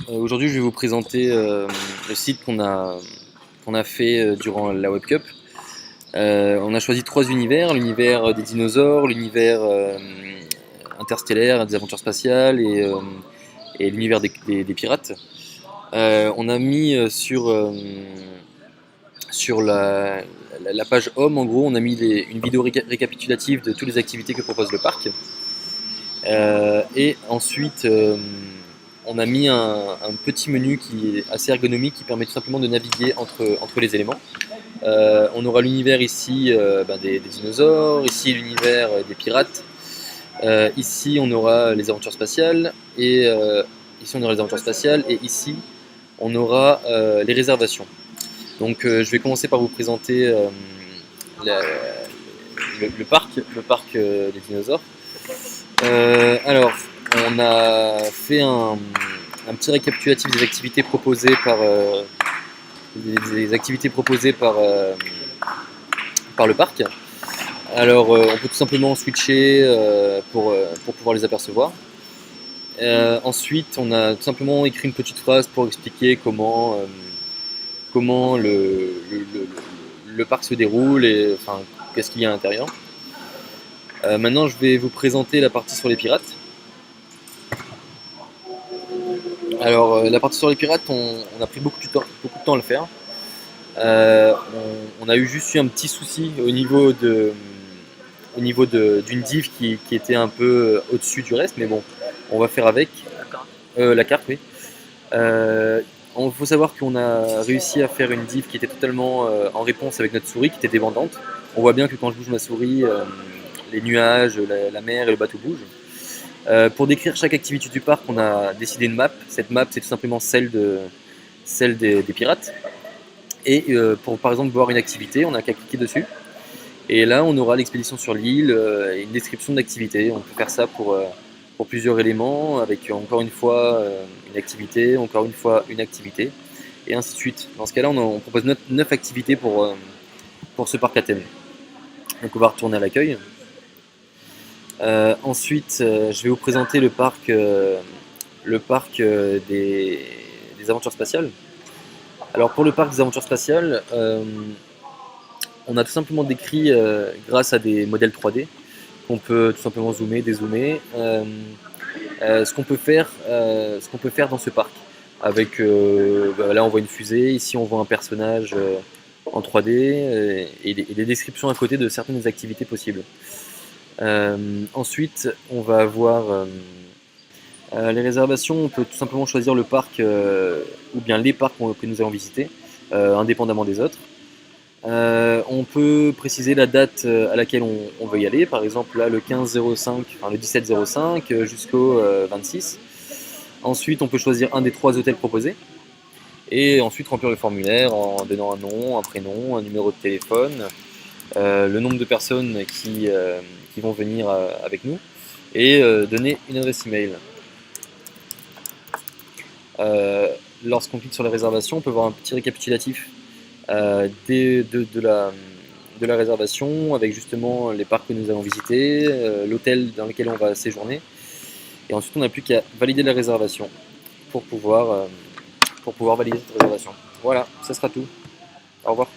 Aujourd'hui, je vais vous présenter le site qu'on a fait durant la Web Cup. On a choisi trois univers, l'univers des dinosaures, l'univers interstellaire, des aventures spatiales et l'univers des pirates. On a mis sur la page Home, en gros, on a mis une vidéo récapitulative de toutes les activités que propose le parc. Et ensuite, on a mis un petit menu qui est assez ergonomique qui permet tout simplement de naviguer entre les éléments. On aura l'univers ici des dinosaures, ici l'univers des pirates, ici on aura les aventures spatiales, et ici on aura les aventures spatiales, et ici on aura les réservations. Donc je vais commencer par vous présenter la, le parc des dinosaures. Alors, on a fait un petit récapitulatif des activités proposées par le parc. Alors, on peut tout simplement switcher pour pouvoir les apercevoir. Ensuite, on a tout simplement écrit une petite phrase pour expliquer comment le parc se déroule et enfin, qu'est-ce qu'il y a à l'intérieur. Maintenant, je vais vous présenter la partie sur les pirates. Alors, la partie sur les pirates, on a pris beaucoup de temps à le faire. On a juste eu un petit souci au niveau d'une div qui était un peu au-dessus du reste, mais bon, on va faire avec. La carte, oui. Il faut savoir qu'on a réussi à faire une div qui était totalement en réponse avec notre souris, qui était débandante. On voit bien que quand je bouge ma souris, les nuages, la mer et le bateau bougent. Pour décrire chaque activité du parc, on a décidé une map. Cette map, c'est tout simplement celle des pirates. Et pour par exemple voir une activité, on n'a qu'à cliquer dessus. Et là, on aura l'expédition sur l'île et une description de l'activité. On peut faire ça pour plusieurs éléments, avec encore une fois une activité, encore une fois une activité, et ainsi de suite. Dans ce cas-là, on propose 9 activités pour ce parc à thème. Donc on va retourner à l'accueil. Ensuite, je vais vous présenter le parc des aventures spatiales. Alors pour le parc des aventures spatiales, on a tout simplement décrit grâce à des modèles 3D qu'on peut tout simplement zoomer, dézoomer, ce qu'on peut faire dans ce parc. Avec là on voit une fusée, ici on voit un personnage en 3D et des descriptions à côté de certaines activités possibles. Ensuite, on va avoir les réservations. On peut tout simplement choisir le parc ou bien les parcs que nous allons visiter, indépendamment des autres. On peut préciser la date à laquelle on veut y aller, par exemple là le 15-05, enfin le 17-05 jusqu'au 26. Ensuite, on peut choisir un des 3 hôtels proposés et ensuite remplir le formulaire en donnant un nom, un prénom, un numéro de téléphone, le nombre de personnes qui vont venir avec nous et donner une adresse email. Lorsqu'on clique sur la réservation, on peut voir un petit récapitulatif de la réservation avec justement les parcs que nous allons visiter, l'hôtel dans lequel on va séjourner, et ensuite on n'a plus qu'à valider la réservation pour pouvoir valider cette réservation. Voilà, ça sera tout. Au revoir.